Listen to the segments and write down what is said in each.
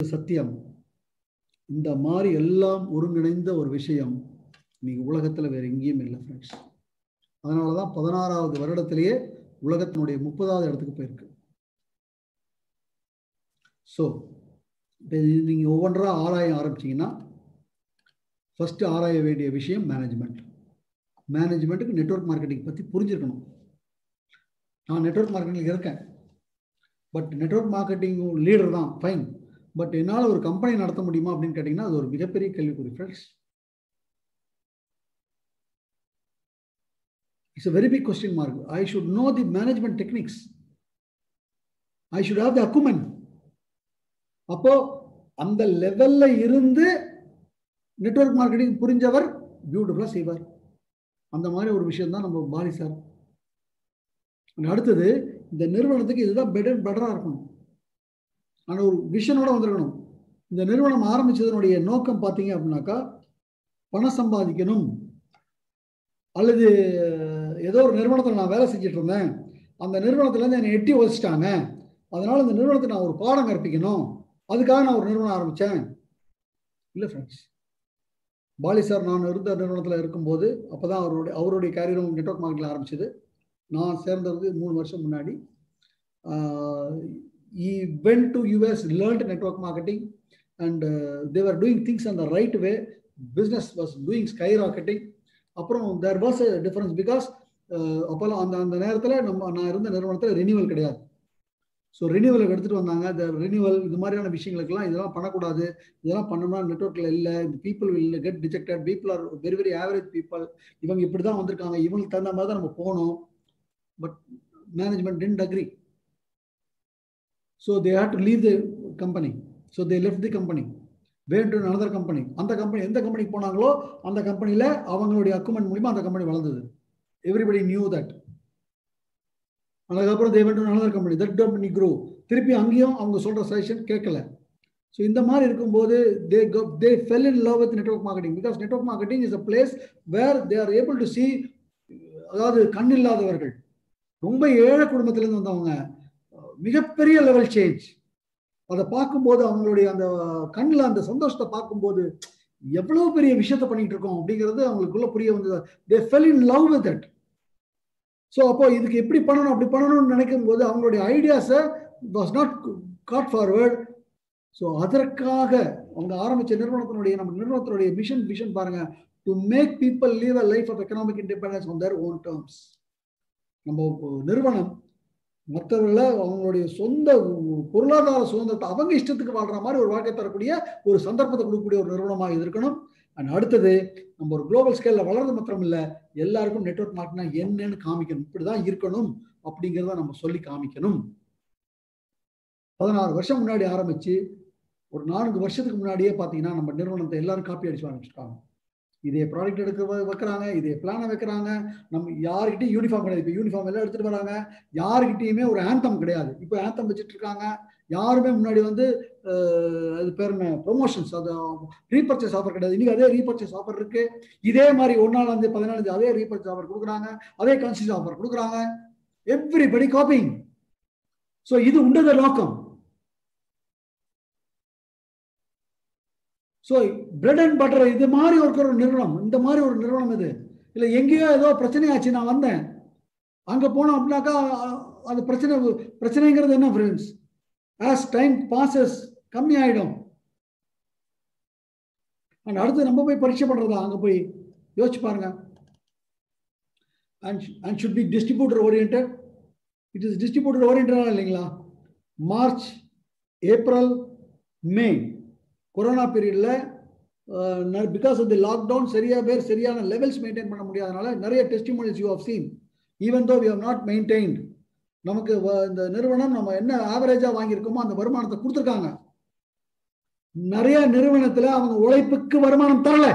சத்தியம். இந்த மாதிரி எல்லாம் ஒருங்கிணைந்த ஒரு விஷயம் நீங்க உலகத்துல வேற எங்கேயும் இல்லை ஃப்ரெண்ட்ஸ். அதனாலதான் 16வது வருடத்திலேயே உலகத்தினுடைய 30வது இடத்துக்கு போயிருக்கு. ஸோ நீங்க ஒவ்வொன்றா ஆராய ஆரம்பிச்சீங்கன்னா ஃபர்ஸ்ட் ஆராய வேண்டிய விஷயம் மேனேஜ்மெண்ட். மேனேஜ்மெண்ட்டுக்கு நெட்வொர்க் மார்க்கெட்டிங் பற்றி புரிஞ்சிருக்கணும். நான் நெட்வொர்க் மார்க்கெட்டிங் இருக்கேன், பட் நெட்வொர்க் மார்க்கெட்டிங் லீடர் தான், ஃபைன். பட் என்னால் ஒரு கம்பெனி நடத்த முடியுமா அப்படின்னு கேட்டிங்கன்னா அது ஒரு மிகப்பெரிய கேள்விக்குறி friends. It's a very big question mark. I should know the management techniques. I should have the acumen. அப்போ அந்த லெவல்ல இருந்து நெட்வொர்க் மார்க்கெட்டிங் புரிஞ்சவர் பியூட்டிஃபுல்லா செய்வார். அந்த மாதிரி ஒரு விஷயம் தான் நம்ம பாலி சார். அடுத்தது இந்த நிறுவனத்துக்கு இதுதான் பெட்டரா இருக்கணும். ஆனா ஒரு விஷனோட வந்திருக்கணும். இந்த நிறுவனம் ஆரம்பிச்சதனுடைய நோக்கம் பார்த்தீங்க அப்படின்னாக்கா பணம் சம்பாதிக்கணும், அல்லது ஏதோ ஒரு நிறுவனத்தில் நான் வேலை செஞ்சுட்டு இருந்தேன், அந்த நிறுவனத்திலேருந்து என்னை எட்டி வச்சிட்டாங்க, அதனால இந்த நிறுவனத்தை நான் ஒரு பாடம் கற்பிக்கணும், அதுக்காக நான் ஒரு நிறுவனம் ஆரம்பித்தேன். இல்லை ஃப்ரெண்ட்ஸ், பாலி சார் நான் இருந்த நிறுவனத்தில் இருக்கும்போது அப்போ தான் அவருடைய கேரியரும் நெட்வொர்க் மார்க்கெட்டில் ஆரம்பிச்சது. நான் சேர்ந்தது 3 வருஷம் முன்னாடி. He went to US, learned network marketing, and they were doing things on the right way. Business was doing skyrocketing. அப்புறம் there was a difference because அப்போல்லாம் அந்த நேரத்தில் நான் இருந்த நிறுவனத்தில் ரினியூவல் கிடையாது. ஸோ ரினியூவலுக்கு எடுத்துகிட்டு வந்தாங்க. இந்த ரினியூவல் இது மாதிரியான விஷயங்களுக்கெல்லாம் இதெல்லாம் பண்ணக்கூடாது, இதெல்லாம் பண்ணோம்னா நெட்வொர்க்கில் இல்லை, இந்த people will get dejected, people are very very average people, இவங்க இப்படி தான் வந்திருக்காங்க, இவங்களுக்கு தகுந்த மாதிரி தான் நம்ம போகணும். But management didn't agree. So they had to leave the company. So they left the company, went to another company. அந்த கம்பெனி எந்த கம்பெனிக்கு போனாங்களோ அந்த கம்பெனியில் அவங்களுடைய அக்குமெண்ட் மூலிமா அந்த கம்பெனி வளர்ந்தது. Everybody knew that. அதுக்கப்புறம் they went to another company. That company grew. திருப்பி அங்கேயும் அவங்க சொல்ற சஜஷன் கேட்கல. ஸோ இந்த மாதிரி இருக்கும்போது they fell in love with network marketing because network marketing is a place where they are able to see, அதாவது கண் இல்லாதவர்கள், ரொம்ப ஏழை குடும்பத்திலேருந்து வந்தவங்க, மிகப்பெரிய லெவல் சேஞ்ச். அதை பார்க்கும்போது அவங்களுடைய அந்த கண்ணில் அந்த சந்தோஷத்தை பார்க்கும்போது எவ்வளவு பெரிய விஷயத்தை பண்ணிட்டு இருக்கோம் அப்படிங்கிறது அவங்களுக்குள்ள புரிய வந்தது. they fell in love with it. So அப்போ இதுக்கு எப்படி பண்ணணும் அப்படி பண்ணணும்னு நினைக்கும் போது அவங்களுடைய ஐடியாஸை was not got forward. So அதற்காக அவங்க ஆரம்பிச்ச நம்ம நிறுவனத்தினுடைய விஷன் பாருங்க, to make people live a life of economic independence on their own terms. நம்ம நிறுவனம் மற்றவர்களை அவங்களுடைய சொந்த பொருளாதார சுதந்திரத்தை அவங்க இஷ்டத்துக்கு வாழ்ற மாதிரி ஒரு வாழ்க்கை தரக்கூடிய ஒரு சந்தர்ப்பத்தை கொடுக்கக்கூடிய ஒரு நிறுவனமாக இருக்கணும். அண்ட் அடுத்தது நம்ம ஒரு குளோபல் ஸ்கேல்ல வளர்றது மாத்திரம் இல்லை, எல்லாருக்கும் நெட்வொர்க் மார்க்கெட்டிங் என்னன்னு காமிக்கணும், இப்படிதான் இருக்கணும் அப்படிங்கிறத நம்ம சொல்லி காமிக்கணும். 16 வருஷம் முன்னாடி ஆரம்பிச்சு ஒரு 4 வருஷத்துக்கு முன்னாடியே பார்த்தீங்கன்னா நம்ம நிறுவனத்தை எல்லாரும் காப்பி அடிச்சு ஆரம்பிச்சிருக்காங்க. இதே ப்ராடக்ட் எடுக்க வைக்கிறாங்க, இதே பிளானை வைக்கிறாங்க. நம்ம யாருக்கிட்டையும் யூனிஃபார்ம் கிடையாது. இப்போ யூனிஃபார்ம் எல்லாம் எடுத்துட்டு வராங்க. யாருக்கிட்டையுமே ஒரு ஆந்தம் கிடையாது. இப்போ ஆந்தம் வச்சுட்டு இருக்காங்க. யாருமே முன்னாடி வந்து அது பேர் என்ன ப்ரொமோஷன்ஸ், அது ரீபர்ச்சேஸ் ஆஃபர் கிடையாது. இன்னைக்கு அதே ரீபர்ச்சேஸ் ஆஃபர் இருக்கு. இதே மாதிரி 1 14 அதே ரீபர்ச்சேஸ் ஆஃபர் கொடுக்குறாங்க, அதே கன்சிஸ்ட் ஆஃபர் கொடுக்குறாங்க. Everybody copying. ஸோ இது உண்டத நோக்கம். ஸோ பிரெட் அண்ட் பட்டர் இது மாதிரி ஒரு நிறுவனம், இந்த மாதிரி ஒரு நிறுவனம் இது இல்லை. எங்கேயோ ஏதோ பிரச்சனையாச்சு, நான் வந்தேன் அங்கே போனோம் அப்படின்னாக்கா அது பிரச்சனைங்கிறது என்ன ஃப்ரெண்ட்ஸ், ஆஸ் டைம் பாசஸ் கம்மி ஆகிடும். அண்ட் அடுத்து நம்ம போய் பரீட்சை பண்ணுறதா அங்கே போய் யோசிச்சு பாருங்க. And should be distributor oriented. It is distributor ஓரியன்டா இல்லைங்களா? மார்ச், ஏப்ரல், மே கொரோனா பீரியட்ல பிகாஸ் ஆஃப் தி லாக்டவுன் சரியான லெவல்ஸ் மெயின்டைன் பண்ண முடியாதனால நிறைய testimonials you have seen. Even though we have not maintained, நமக்கு இந்த நிறுவனம் நம்ம என்ன ஆவரேஜா வாங்கியிருக்கோமோ அந்த வருமானத்தை கொடுத்துருக்காங்க. நிறைய நிறுவனத்துல அவங்க உழைப்புக்கு வருமானம் தரல.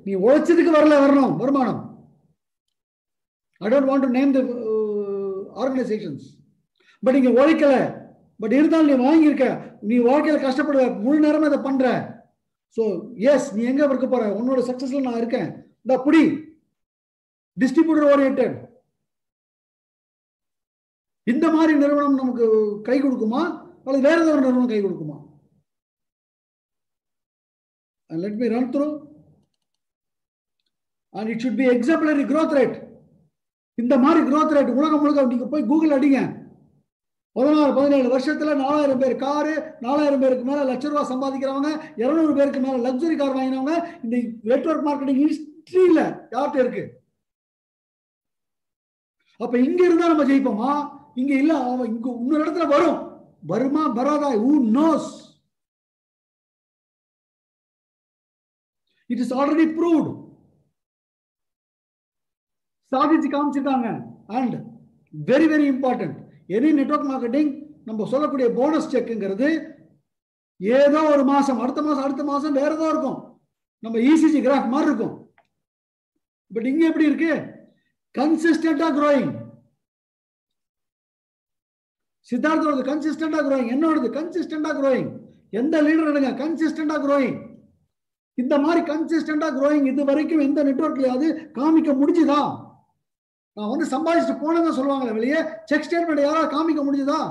நீ உழைச்சதுக்கு வரணும் வருமானம். I don't want to name the organizations. But நீங்க உழைக்கல, பட் இருந்தாலும் நீ வாங்கியிருக்க, நீ வாழ்க்கையில கஷ்டப்படுவ, முழு நேரம் இதை பண்ற. ஸோ எஸ், நீ எங்க இருக்க போற, உன்னோட சக்சஸ்ல நான் இருக்கேன். இந்த புடி டிஸ்ட்ரிபியூட்டர் ஓரியன்டட். இந்த மாதிரி நிறுவனம் நமக்கு கை கொடுக்குமா அல்லது வேற ஏதாவது நிறுவனம் கை கொடுக்குமா? And let me run through. And it should be exemplary growth rate. இந்த மாதிரி growth rate உலகம் முழுக்க நீங்க போய் கூகுள் அடிங்க. 16-17 வருஷத்துல 4000 பேர் காரு, 4000 பேருக்கு மேல லட்சம் ரூபாய் சம்பாதிக்கிறவங்க, 200 பேருக்கு மேல லக்ஸரி கார் வாங்கினவங்க இந்த நெட்வொர்க் மார்க்கெட்டிங் ஹிஸ்டரியில யார்கிட்ட இருக்கு? அப்ப இங்க இருந்தா நம்ம ஜெயிப்போமா? இங்க இல்ல, அவன் இங்க இன்னொரு இடத்துல வரும், வருமா வராதா, who knows? It is already proved. சாதிச்சு காமிச்சிட்டாங்க. And very very important, any network marketing நம்ம சொல்லக்கூடிய போனஸ் செக்ங்கிறது ஏதோ ஒரு மாசம், அடுத்த மாசம் வேற ஏதோ இருக்கும், நம்ம இசிஜி கிராஃப் மாதிரி இருக்கும். பட் இங்க எப்படி இருக்கு? கன்சிஸ்டன்டா growing. சித்தார்த்தோட கன்சிஸ்டன்டா growing, என்னோடது கன்சிஸ்டன்டா growing. எந்த லீடர் எடுங்க கன்சிஸ்டன்டா growing. இந்த மாதிரி கன்சிஸ்டன்டா growing இது வரைக்கும் எந்த நெட்வொர்க்லயாவது காமிக்க முடிஞ்சுதா? நான் வந்து சம்பாதிச்சுட்டு போனதான் சொல்லுவாங்களே வெளியே, செக் ஸ்டேட்மெண்ட் யாராவது காமிக்க முடிஞ்சுதா?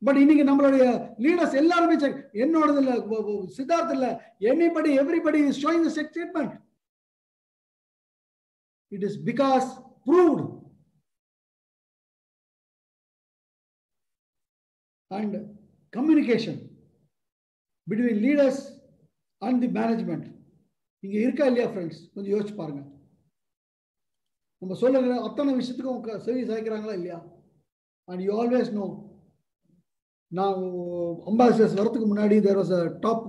பட் இன்னைக்கு நம்மளுடைய லீடர்ஸ் எல்லாருமே செக், என்னோடது இல்ல, சித்தார்த் இல்ல, anybody everybody is showing the check statement. It is because proved. And communication between leaders and the management இங்க இருக்கா இல்லையா ஃப்ரெண்ட்ஸ்? கொஞ்சம் யோசிச்சு பாருங்க. நம்ம சொல்லுகிற அத்தனை விஷயத்துக்கும் செவி சாய்க்கிறாங்களா இல்லையா? அண்ட் யூ ஆல்வேஸ் நோ, நான் அம்பாசிடர்ஸ் வரதுக்கு முன்னாடி there was a top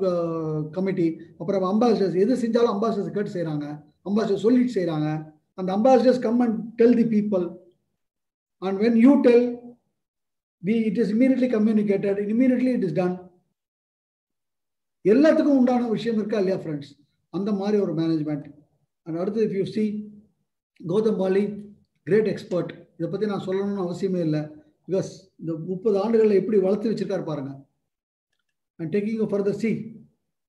committee. அப்புறம் அம்பாசிடர்ஸ் எது செஞ்சாலும் அம்பாசிடர்ஸ் கேட்டு செய்கிறாங்க, அம்பாசிடர் சொல்லிட்டு செய்கிறாங்க. அந்த ambassadors come and tell the people. And when you tell, it is immediately communicated, immediately it is done. எல்லாத்துக்கும் உண்டான விஷயம் இருக்கா இல்லையா ஃப்ரெண்ட்ஸ்? அந்த மாதிரி ஒரு மேனேஜ்மெண்ட். அண்ட் அடுத்து if you see Gautam Bali, great expert. இதை பற்றி நான் சொல்லணும்னு அவசியமே இல்லை. பிகாஸ் இந்த 30 ஆண்டுகளில் எப்படி வளர்த்து வச்சிருக்காரு பாருங்க. அண்ட் டேக்கிங் ஃபர்தர் சி,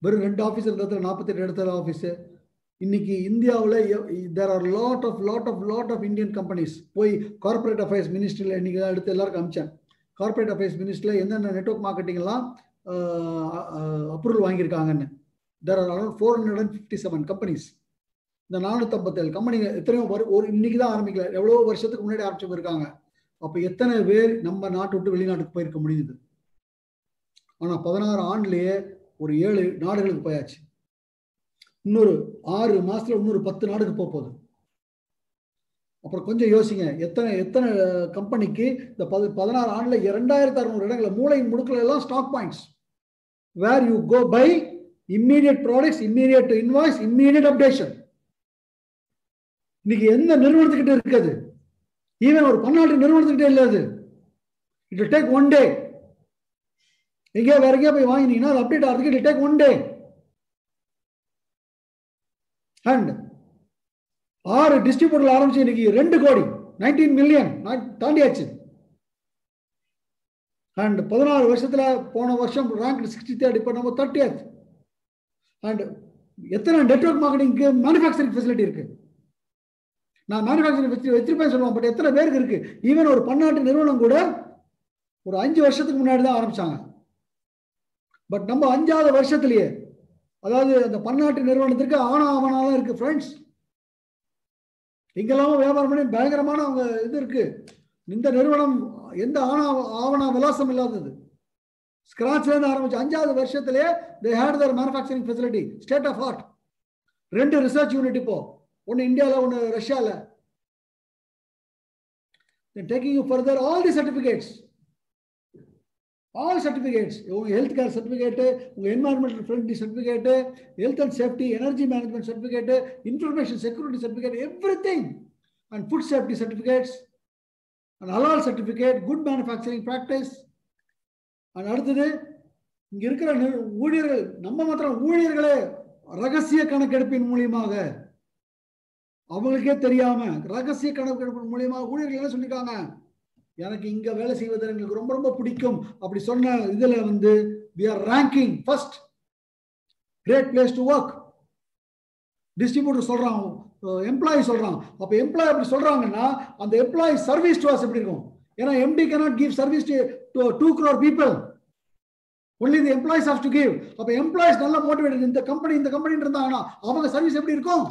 வெறும் 2 ஆஃபீஸ் இருந்ததில் 48 இடத்துல ஆஃபீஸு. இன்னைக்கு இந்தியாவில் there are lot of Indian companies. போய் கார்பரேட் அஃபேர்ஸ் மினிஸ்ட்ரியில் இன்னைக்கு தான் எடுத்து எல்லாருக்கும் அமிச்சேன். கார்பரேட் அஃபேர்ஸ் மினிஸ்ட்ரியில் எந்தெந்த நெட்வொர்க் மார்க்கெட்டிங் எல்லாம் அப்ரூவல் வாங்கியிருக்காங்கன்னு. There are around 457 companies. இந்த 457 கம்பெனிங்க எத்தனையோ ஒரு இன்னைக்கு தான் ஆரம்பிக்கல, எவ்வளோ வருஷத்துக்கு முன்னாடி ஆரம்பிச்சு போயிருக்காங்க. அப்போ எத்தனை பேர் நம்ம நாட்டு விட்டு வெளிநாட்டுக்கு போயிருக்க முடியுது? ஆனால் 16 ஆண்டுலேயே ஒரு 7 நாடுகளுக்கு போயாச்சு. இன்னொரு 6 மாசத்துல இன்னொரு 10 நாடுக்கு போகுது. அப்புறம் கொஞ்சம் யோசிங்க, எத்தனை கம்பெனிக்கு இந்த 16 ஆண்டுல 2600 இடங்களை மூளை முடுக்கல எல்லாம் stock points, where you go by immediate products, immediate invoice, immediate updation. இன்னைக்கு எந்த நிறுவனத்துக்கிட்ட இருக்குது? ஈவன் ஒரு பன்னாட்டு நிறுவனத்துக்கிட்ட இல்லை. அது இட் வில் டேக் 1 day. எங்கேயா வேற எங்கேயா போய் வாங்கினீங்கன்னா அது அப்டேட் ஆகிறதுக்கு it will take 1 day. And 6 distributor ஆரம்பிச்சு இன்னைக்கு 2 கோடி 19 மில்லியன் தாண்டியாச்சு. அண்ட் 16 வருஷத்துல போன வருஷம் ரேங்க் 63rd, இப்போ நம்ம 30th. அண்ட் எத்தனை நெட்வொர்க் மார்க்கெட்டிங்க்கு மேனுஃபேக்சரிங் ஃபெசிலிட்டி இருக்கு? நான் மேனுஃபேக்சரிங் வச்சிருப்பேன் சொல்லுவோம், பட் எத்தனை பேருக்கு இருக்கு? ஈவன் ஒரு பன்னாட்டு நிறுவனம் கூட ஒரு 5 வருஷத்துக்கு முன்னாடி தான் ஆரம்பிச்சாங்க. பட் நம்ம 5வது வருஷத்திலேயே, அதாவது அந்த பன்னாட்டு நிறுவனத்திற்கு ஆவணாலாம் இருக்கு ஃப்ரெண்ட்ஸ். இங்கெல்லாம் வியாபாரம் பண்ணி பயங்கரமான அவங்க இது இருக்கு. இந்த நிறுவனம் எந்த ஆவண விலாசம் இல்லாதது, ஸ்கிராச்ல இருந்து ஆரம்பிச்சு 5வது வருஷத்திலே they had their manufacturing facility, state of art. 2 research unit இப்போ, ஒன்னு இந்தியாவில் ஒன்னு ரஷ்யாவில். taking you further all the certificates, உங்க ஹெல்த் கேர் சர்டிபிகேட், உங்க environmental friendly certificate, health and safety, energy management certificate, information security certificate, everything. And food safety certificates, and ஹலால் certificate, good manufacturing practice. And அடுத்தது இங்க இருக்கிற ஊழியர்கள், நம்ம மாத்திரம் ஊழியர்களே ரகசிய கணக்கெடுப்பின் மூலியமாக, அவங்களுக்கே தெரியாம ரகசிய கணக்கெடுப்பின் மூலியமாக ஊழியர்கள் என்ன சொல்லிருக்காங்க, எனக்கு இங்க வேலை செய்வது எங்களுக்கு ரொம்ப ரொம்ப பிடிக்கும் அப்படி சொன்ன இதுல வந்து we are ranking first, great place to work. Distributor சொல்றான், எம்ப்ளாயி சொல்றான். அப்ப எம்ப்ளாயி அப்படி சொல்றாங்கன்னா அந்த எம்ப்ளாயி சர்வீஸ் டு அஸ் எப்படி இருக்கும்? ஏன்னா MD cannot give service to 2 crore people. Only the employees have to give. அப்ப employees நல்லா மோட்டிவேட்டட் இந்த கம்பெனி இருந்தாங்கன்னா அவங்க சர்வீஸ் எப்படி இருக்கும்?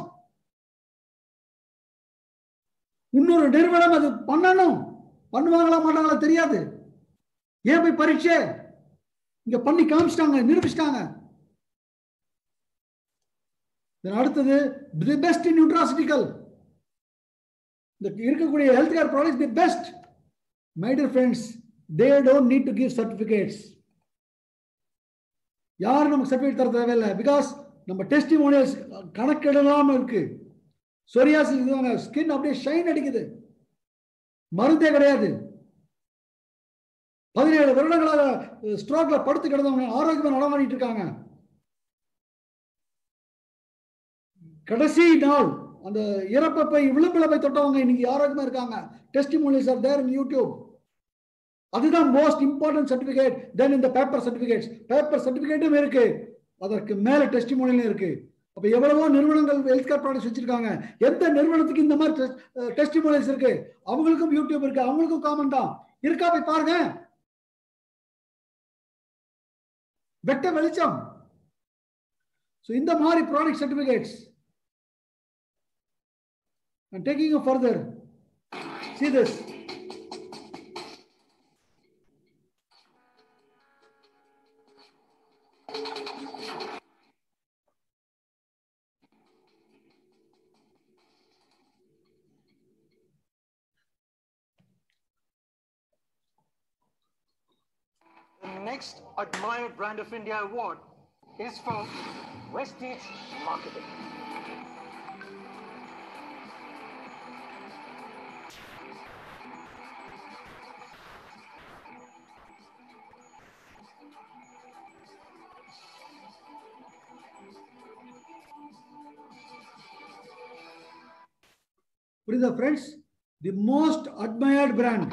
இன்னொரு நிறுவனம் அது பண்ணணும், பண்ணுவாங்களா மாட்டாங்களா தெரியாது. ஏன் போய் பரீட்சை இங்க பண்ணி காமிச்சிட்டாங்க, நிரூபிச்சிட்டாங்க. அடுத்தது தி பெஸ்ட் இன் நியூட்ராசிட்டிக்கல். இந்த இருக்கக்கூடிய health care products the best. My dear friends, they don't need to give certificates. யாரும் நமக்கு சர்டிபிகேட் தர தேவையில்லை. பிகாஸ் நம்ம டெஸ்டிமோனியல்ஸ் கணக்கெடுக்காம இருக்கு. சொரியாசிஸ் ஸ்கின் அப்படியே ஷைன் அடிக்குது, மருந்தே கிடையாது. 17 வருடங்களாக ஸ்ட்ரோக்ல படுத்து கிடந்தவங்க ஆரோக்கியமா நடமாடிட்டு இருக்காங்க. கடைசி நாள் அந்த இறப்பை விளிம்புல போய் தொட்டவங்க இன்னைக்கு ஆரோக்கியமா இருக்காங்க. Testimonials are there in YouTube. அதுதான் மோஸ்ட் இம்பார்ட்டன்ட் சர்டிபிகேட் தென் இந்த பேப்பர் சர்டிபிகேட்ஸ். பேப்பர் சர்டிபிகேட்டும் இருக்கு, அதற்கு மேல டெஸ்டிமோனியலும் இருக்கு. அப்ப எவ்வளவோ நிறுவனங்கள் ஹெல்த் கேர் ப்ராடக்ட்ஸ் வச்சிருக்காங்க. எந்த நிறுவனத்துக்கு இந்த மாதிரி டெஸ்டிமோனியல்ஸ் இருக்கு? அவங்களுக்கும் யூடியூப் இருக்கு, அவங்களுக்கும் காமன் தான் இருக்கா, போய் பாருங்க. வெட்ட வெளிச்சம். So இந்த மாதிரி product certificates and taking it further, see this. The next Admired Brand of India award is for Vestige Marketing. Friends, the most admired brand,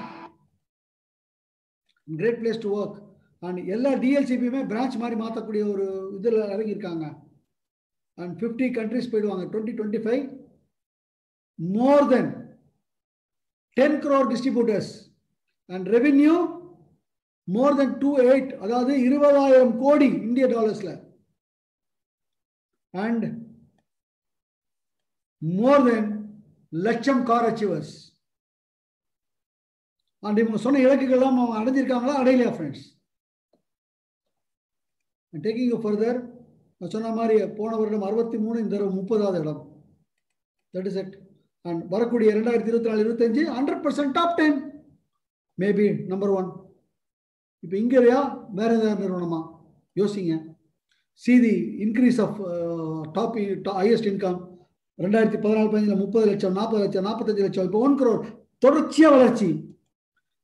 great place to work. And எல்லா டிஎல்சிபியுமே branch மாதிரி மாற்றக்கூடிய ஒரு இதில் இறங்கியிருக்காங்க. And 50 countries போயிடுவாங்க 2025. More than 10 crore distributors and revenue more than 28, அதாவது 20,000 கோடி இந்திய டாலர்ஸ்ல. And more தென் லட்சம் கார் அச்சீவர்ஸ். அண்ட் இவங்க சொன்ன இலக்குகள்லாம் அவங்க அடைஞ்சிருக்காங்களா, அடையலையா ஃப்ரெண்ட்ஸ்? டேக்கிங் யூ ஃபர்தர், நான் சொன்ன மாதிரி போன வருடம் 63, இந்த தடவை 30வது இடம். That is it. அண்ட் வரக்கூடிய 2024-25 100% டாப் 10, மேபி நம்பர் 1. இப்போ இங்க இல்லையா, வேற ஏதாவது நிறுவனமா யோசிங்க. See the increase of top highest income. 2014-15 30 லட்சம், 40 லட்சம், 45 லட்சம், இப்போ 1 crore தொடர்ச்சியா வளர்ச்சி.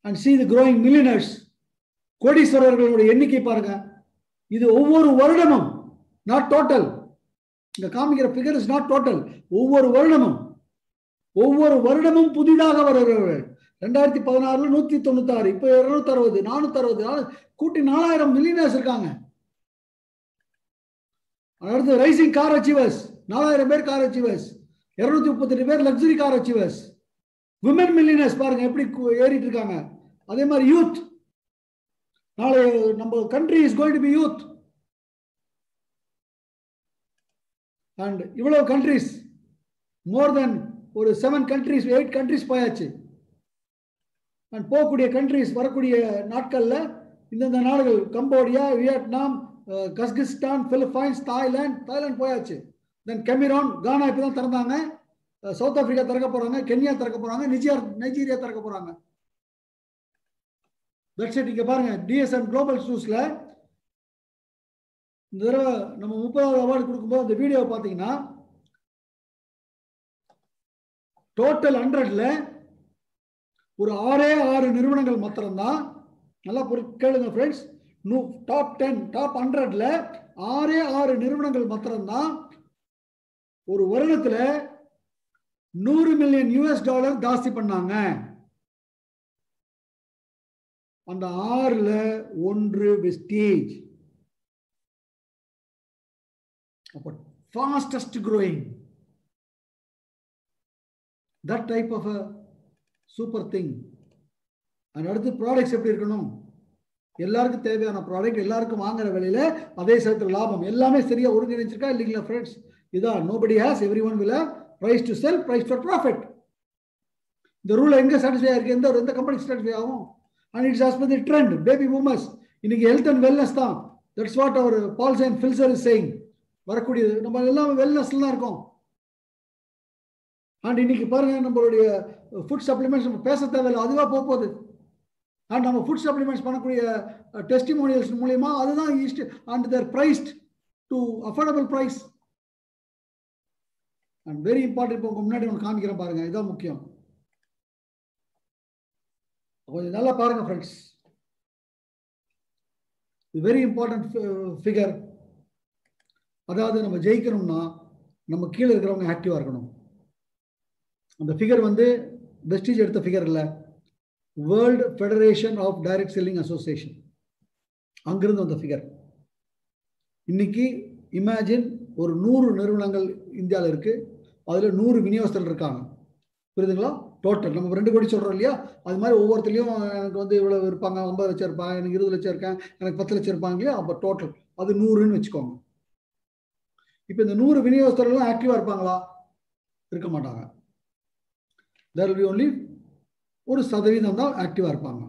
And see the growing millionaires. கோடீஸ்வரர்களுடைய எண்ணிக்கை பாருங்க. இது ஒவ்வொரு வருடமும், நாட் டோட்டல். இந்த காமிக்கிற ஃபிகர் இஸ் நாட் டோட்டல். ஒவ்வொரு வருடமும் புதிதாக வருகிறவர்கள். 2016 196, இப்போ 260, 460, கூட்டி 4000 மில்லியனர்ஸ் இருக்காங்க. அடுத்து ரைசிங் கார் அச்சீவர்ஸ், 4000 பேர் கார் அச்சீவர்ஸ், 238 பேர் luxury car achievers. Women millionaires பாருங்க எப்படி ஏறிட்டு இருக்காங்க. அதே மாதிரி யூத், நாளை நம்ம country is going to be youth. And இவ்வளவு கண்ட்ரிஸ், மோர் தென் ஒரு 7 கண்ட்ரிஸ் 8 கண்ட்ரிஸ் போயாச்சு. அண்ட் போகக்கூடிய கண்ட்ரிஸ் வரக்கூடிய நாட்கள்ல இந்தந்த நாடுகள் Cambodia, Vietnam, Kazakhstan, Philippines, Thailand போயாச்சு. தென் கெமிரான், கானா இப்பதான் திறந்தாங்க. சவுத் ஆப்பிரிக்கா திறக்க போறாங்க, கென்யா திறக்க போறாங்க, நைஜீரியா திறக்க போறாங்க. வெப்சைட் இங்க பாருங்க, டிஎஸ்எம் குளோபல் நியூஸ்ல இந்த தடவை நம்ம 30வது அவார்டு கொடுக்கும்போது அந்த வீடியோ பாத்தீங்கன்னா டோட்டல் 100ல ஒரு 6 நிறுவனங்கள் மாத்திரம்தான். நல்லா கேளுங்க ஃப்ரெண்ட்ஸ், டாப் 10 டாப் 100ல 6 நிறுவனங்கள் மாத்திரம்தான் ஒரு வருடத்துல $100 மில்லியன் ஜாஸ்தி பண்ணாங்க. அந்த 6ல 1 வெஸ்டேஜ். அப்போ fastest growing, that type of a super thing. And அடுத்து ப்ராடக்ட்ஸ் எப்படி இருக்கணும், எல்லாருக்கும் தேவையான ப்ராடக்ட் எல்லாருக்கும் வாங்குற விலையில அதே சமயத்தில் லாபம், எல்லாமே சரியா ஒருங்கிணைச்சிருக்கா இல்லைங்களா ஃப்ரெண்ட்ஸ்? இதான் nobody has, everyone will have price to sell, price for profit. இந்த ரூல் எங்க சாட்டிஸ்ஃபை ஆயிருக்கு, எந்த கம்பெனி சாட்டிஸ்ஃபை ஆகும்? And it's as per the trend. Baby boomers இன்னைக்கு ஹெல்த் அண்ட் வெல்னஸ் தான். தட்ஸ் வாட் அவர் பால்ஸ் அண்ட் ஃபில்சர் இஸ் சேயிங். வரக்கூடியது நம்ம எல்லாம் வெல்னஸ்ல தான் இருக்கோம். அண்ட் இன்னைக்கு பாருங்க நம்மளுடைய ஃபுட் சப்ளிமெண்ட்ஸ் நம்ம பேச தேவையில்லை, அதுவா போகுது. அண்ட் நம்ம ஃபுட் சப்ளிமெண்ட்ஸ் பண்ணக்கூடிய டெஸ்டிமோனியல்ஸ் மூலியமா அதுதான் ஈஸ்ட் and their priced to affordable price. And very important. இப்போ முன்னாடி ஒன்று காமிக்கிறேன் பாருங்க, இதுதான் முக்கியம். கொஞ்சம் நல்லா பாருங்க ஃப்ரெண்ட்ஸ், வெரி இம்பார்ட்டன்ட் ஃபிகர். அதாவது நம்ம ஜெயிக்கணும்னா நம்ம கீழே இருக்கிறவங்க ஆக்டிவா இருக்கணும். அந்த ஃபிகர் வந்து வெஸ்டீஜ் எடுத்த ஃபிகர் இல்லை, World Federation of Direct Selling Association, அங்கிருந்து அந்த ஃபிகர். இன்னைக்கு இமேஜின் ஒரு 100 நிறுவனங்கள் இந்தியாவில் இருக்கு, அதுல 100 விநியோகஸ்தர்கள் இருக்காங்க. புரியுதுங்களா? டோட்டல் நம்ம 2 கோடி சொல்றோம் இல்லையா, அது மாதிரி ஒவ்வொருத்தரையும் எனக்கு வந்து இவ்வளவு இருப்பாங்க, 50 லட்சம் இருப்பாங்க, எனக்கு 20 லட்சம் இருக்கேன், எனக்கு 10 லட்சம் இருப்பாங்க இல்லையா, அப்போ டோட்டல் அது 100ன்னு வச்சுக்கோங்க. இப்போ இந்த 100 விநியோகஸ்தர்களும் ஆக்டிவா இருப்பாங்களா? இருக்க மாட்டாங்க. there will be only 1% தான் ஆக்டிவா இருப்பாங்க.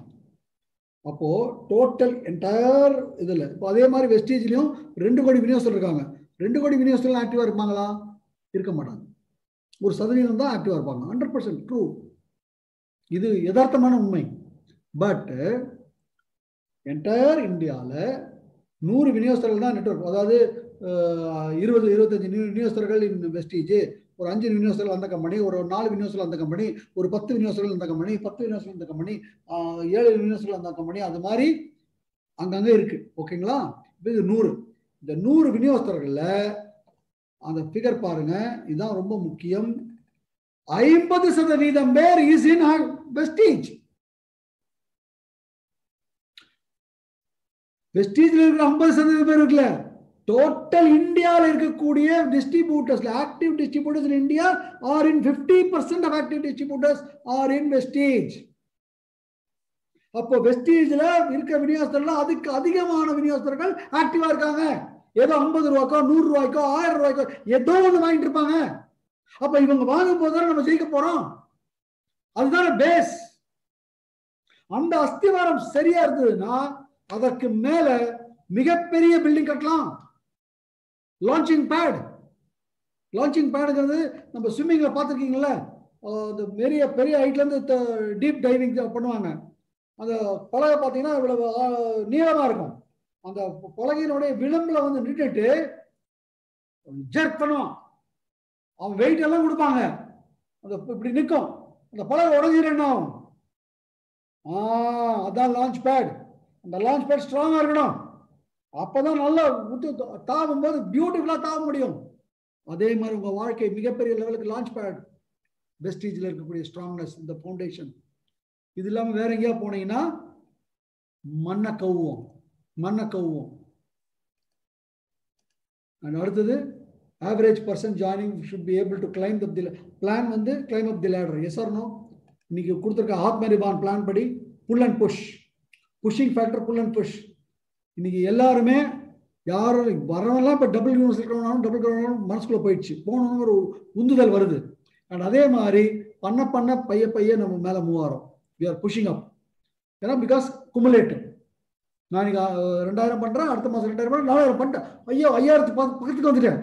அப்போ டோட்டல் என்டையர் இதுல இப்போ அதே மாதிரி வெஸ்டீஜ்லயும் 2 கோடி விநியோகஸ்தர்கள் இருக்காங்க. 2 கோடி விநியோகஸ்தர்கள் ஆக்டிவா இருப்பாங்களா? இருக்க மாட்டாங்க. 1% தான் ஆக்டிவா இருப்பாங்க. 100% ட்ரூ. இது யதார்த்தமான உண்மை. பட் என்டையர் இந்தியாவில் 100 விநியோகஸ்தர்கள் தான் நெட்வொர்க். அதாவது 20-25 விநியோகஸ்தர்கள் இன் வெஸ்டீஜ், ஒரு 5 விநியோகஸ்தர்கள் அந்த கம்பெனி, ஒரு 4 விநியோகஸ்தர்கள் அந்த கம்பெனி, ஒரு 10 விநியோகஸ்தர்கள் அந்த கம்பெனி, 10 விநியோகஸ்தர்கள் அந்த கம்பெனி, 7 விநியோகஸ்தர்கள் அந்த கம்பெனி, அது மாதிரி அங்கங்க இருக்கு. ஓகேங்களா? இது 100. இந்த 100 விநியோகஸ்தர்கள்ல அந்த ஃபிகர் பாருங்க, இதுதான் ரொம்ப முக்கியம். 50% பேர் இஸ் இன் வெஸ்டீஜ். வெஸ்டீஜ்ல இருக்கிற 50% பேர் இருக்குல்ல, டோட்டல் இந்தியாவில் இருக்கக்கூடிய டிஸ்ட்ரிபியூட்டர்ஸ்ல active distributors in India are in 50% of active distributors are in Vestige. அப்போ வெஸ்டீஜ்ல இருக்க விநியோகஸ்தர்கள் அதுக்கு அதிகமான விநியோகஸ்தர்கள் ஆக்டிவா இருக்காங்க. ஏதோ 50 ரூபாய்க்கோ 100 ரூபாய்க்கோ 1000 ரூபாய்க்கோ ஏதோ ஒன்று வாங்கிட்டு இருப்பாங்க. அப்ப இவங்க வாங்கும் போதுதான் நம்ம ஜெயிக்க போறோம். அதுதான பேஸ். அந்த அஸ்திவாரம் சரியா இருந்ததுன்னா அதற்கு மேல மிகப்பெரிய பில்டிங் கட்டலாம். லான்ச்சிங் பேட், லான்ச்சிங் பேடுங்கிறது நம்ம ஸ்விம்மிங்ல பார்த்துருக்கீங்களா, பெரிய பெரிய ஹைட்ல இருந்து டீப் டைவிங் பண்ணுவாங்க. அந்த பலகை பார்த்தீங்கன்னா இவ்வளவு நீளமா இருக்கும். அந்த பலகையினுடைய விளிம்புல வந்து நின்றுட்டு ஜெர்க் பண்ணுவான். அவன் வெயிட் எல்லாம் கொடுப்பாங்க, அந்த இப்படி நிற்கும், அந்த பலகை உடஞ்சிரு என்ன ஆகும்? அதான் லான்ச் பேட். அந்த லான்ச் பேட் ஸ்ட்ராங்கா இருக்கணும். அப்பதான் நல்லா தாவும் போது பியூட்டிஃபுல்லா தாவ முடியும். அதே மாதிரி உங்க வாழ்க்கை மிகப்பெரிய லெவலுக்கு லான்ச் பேட். வெஸ்டீஜ்ல இருக்கக்கூடிய ஸ்ட்ராங்னஸ், இந்த ஃபவுண்டேஷன். இது இல்லாம வேற எங்கேயா போனீங்கன்னா மண்ணை கவுவோம், மண்ணை கவுவோம். அடுத்தது average person joining should be able to climb the plan வந்து climb up the ladder. yes or no? இன்னைக்கு கொடுத்திருக்க ஹாத்மரிபான் பிளான் படி pull and push, pushing factor pull and push. இன்னைக்கு எல்லாருமே யாரும் வரவெல்லாம் இப்போ டபுள் கிரவுண்ட் மனசுக்குள்ள போயிடுச்சு, போகணும்னு ஒரு உந்துதல் வருது. அண்ட் அதே மாதிரி பண்ண பைய நம்ம மேல மூவ் ஆகிறோம். we are pushing up. ஏன்னா பிகாஸ் குமுலேட்டிவ். நான் 2000 பண்றேன், அடுத்த மாசம் 2000 பண்றேன், 4000 பண்ணிட்டேன், ஐயோ 5000 பக்கத்துக்கு வந்துட்டேன்.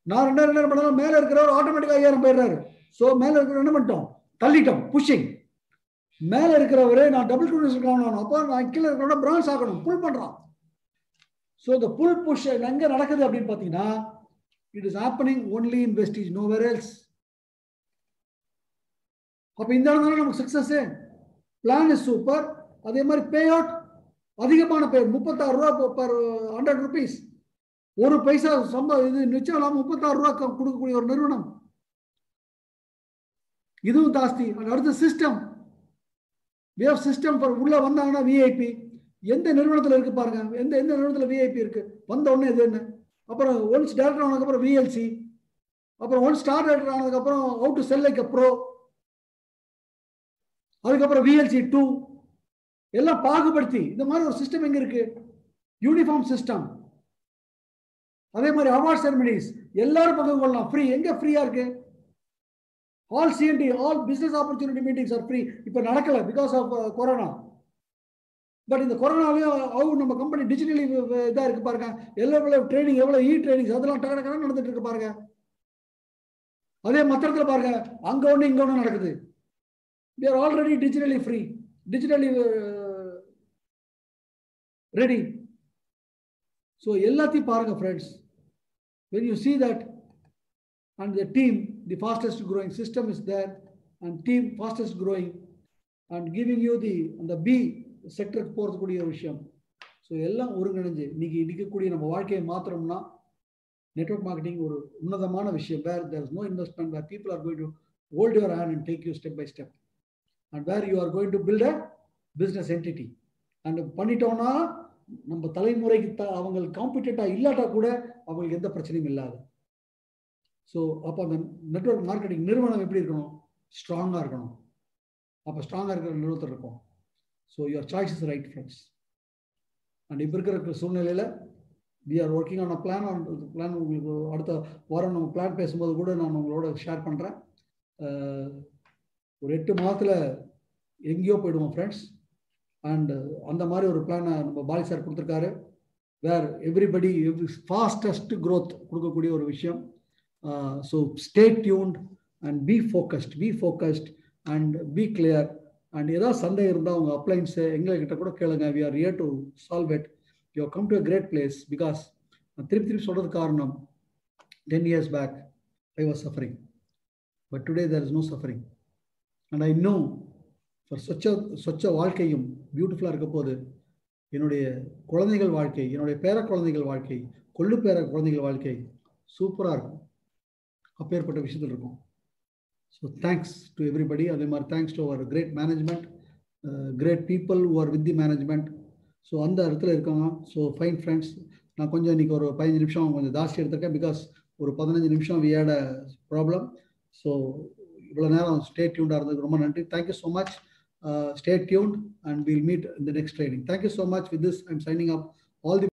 நான் 2000 பண்ணாலும் மேல இருக்கிறவர் ஆட்டோமேட்டிக்கா 5000 போயிடுறாரு. சோ மேல இருக்கிற என்ன பண்ணிட்டோம், தள்ளிட்டோம், புஷிங். மேல இருக்கிறவரே நான் டபுள் கிரவுண்ட் ஆகணும், அப்போ நான் கீழே இருக்கிறவங்க பிரான்ஸ் ஆகணும், புல் பண்றான். சோ the புல் புஷ் எங்க நடக்குது அப்படின்னு பாத்தீங்கன்னா it is happening only in Vestige, nowhere else. அப்ப இந்த இடத்துல நமக்கு சக்சஸ். Plan is super. அதே மாதிரி பே அவுட் அதிகமான பே, 36 ரூபா பர் 100 rupees. ஒரு பைசா இது நிச்சயம் இல்லாம 36 ரூபா கொடுக்கக்கூடிய ஒரு நிறுவனம். இதுவும் ஜாஸ்தி. அடுத்த system, we have system for உள்ள வந்தாங்கன்னா விஐபி. எந்த நிறுவனத்துல இருக்கு பாருங்க, எந்த நிறுவனத்துல விஐபி இருக்கு, வந்த உடனே இது என்ன, அப்புறம் ஒன்ஸ் டைரக்டர் ஆனதுக்கு அப்புறம் விஎல்சி, அப்புறம் ஒன்ஸ் ஸ்டார் டைரக்டர் ஆனதுக்கு அப்புறம் how to sell like a bro, அதுக்கப்புறம் விஎல்சி 2, எல்லாம் பாகுபடுத்தி இந்த மாதிரி ஒரு சிஸ்டம் எங்க இருக்கு? Uniform system. அதே மாதிரி அவார்ட் செரமனிஸ் எல்லாரும் பங்கு கொள்ளலாம், ஃப்ரீ. எங்க ஃப்ரீயா இருக்கு? All CNT, all business opportunity meetings are free. இப்ப நடக்கல பிகாஸ் ஆஃப் கொரோனா. பட் இந்த கொரோனாவையும் நம்ம கம்பெனி டிஜிட்டலி இதா இருக்கு பாருங்க. எவ்வளவு ட்ரைனிங், எவ்வளவு ட்ரைனிங்ஸ் அதெல்லாம் டக்கு நடந்துட்டு இருக்கு பாருங்க. அதே மத்திரத்துல பாருங்க, அங்க ஒண்ணு இங்க ஒண்ணு நடக்குது. we are already digitally free, digitally ready. So எல்லாத்தையும் பாருங்க friends. When you see that, and the team, the fastest growing system is there, and team fastest growing and giving you the B sector போறதுக்கூடிய விஷயம். So எல்லாம் ஒருங்கிணைஞ்சு இன்னைக்கு இருக்கக்கூடிய நம்ம வாழ்க்கையை மாத்திரம்னா network marketing ஒரு உன்னதமான விஷயம். Where there is no investment, where people are going to hold your hand and take you step by step, and where you are going to build a business entity. அண்ட் பண்ணிட்டோம்னா நம்ம தலைமுறைக்கு அவங்களுக்கு காம்படிட்டா இல்லாட்டா கூட அவங்களுக்கு எந்த பிரச்சனையும் இல்லாது. ஸோ அப்போ அந்த நெட்வொர்க் மார்க்கெட்டிங் நிறுவனம் எப்படி இருக்கணும்? ஸ்ட்ராங்காக இருக்கணும். அப்போ ஸ்ட்ராங்காக இருக்கிற நிறுவனத்தில் இருக்கும். So your choice is right friends. And இப்போ இருக்கிற சூழ்நிலையில் we are working on a plan. on plan உங்களுக்கு அடுத்த வாரம் நம்ம பிளான் பேசும்போது கூட நான் உங்களோட ஷேர் பண்ணுறேன். ஒரு 8 மாதத்தில் எங்கேயோ போயிடுவோம் ஃப்ரெண்ட்ஸ். அண்ட் அந்த மாதிரி ஒரு பிளானை நம்ம பாலி சார் கொடுத்துருக்காரு. வேர் எவ்ரிபடி ஃபாஸ்டஸ்ட் க்ரோத் கொடுக்கக்கூடிய ஒரு விஷயம். So stay tuned and be focused and be clear. And ஏதாவது சண்டை இருந்தால் உங்கள் அப்ளைன்ஸு எங்கள்கிட்ட கூட கேளுங்க. We are here to solve it. You have come to a great place. Because நான் திருப்பி சொல்கிறது காரணம், 10 years back I was suffering, but today there is no suffering. And I know for சொச்ச வாழ்க்கையும் பியூட்டிஃபுல்லாக இருக்க போது என்னுடைய குழந்தைகள் வாழ்க்கை, என்னுடைய பேர குழந்தைகள் வாழ்க்கை, கொள்ளு பேர குழந்தைகள் வாழ்க்கை சூப்பராக இருக்கும். அப்பேற்பட்ட விஷயத்தில் இருக்கும். So thanks to everybody. அதே மாதிரி thanks to our great management, great people who are with the management. So அந்த இடத்துல இருக்காங்க. ஸோ ஃபைன் ஃப்ரெண்ட்ஸ், நான் கொஞ்சம் இன்றைக்கி ஒரு 15 நிமிஷம் கொஞ்சம் ஜாஸ்தி எடுத்திருக்கேன். பிகாஸ் ஒரு 15 நிமிஷம் we had a problem. So இவ்வளோ நேரம் ஸ்டே டியூண்டாக இருந்ததுக்கு ரொம்ப நன்றி. Thank you so much. Stay tuned and we'll meet in the next training. Thank you so much. With this, I'm signing up. All the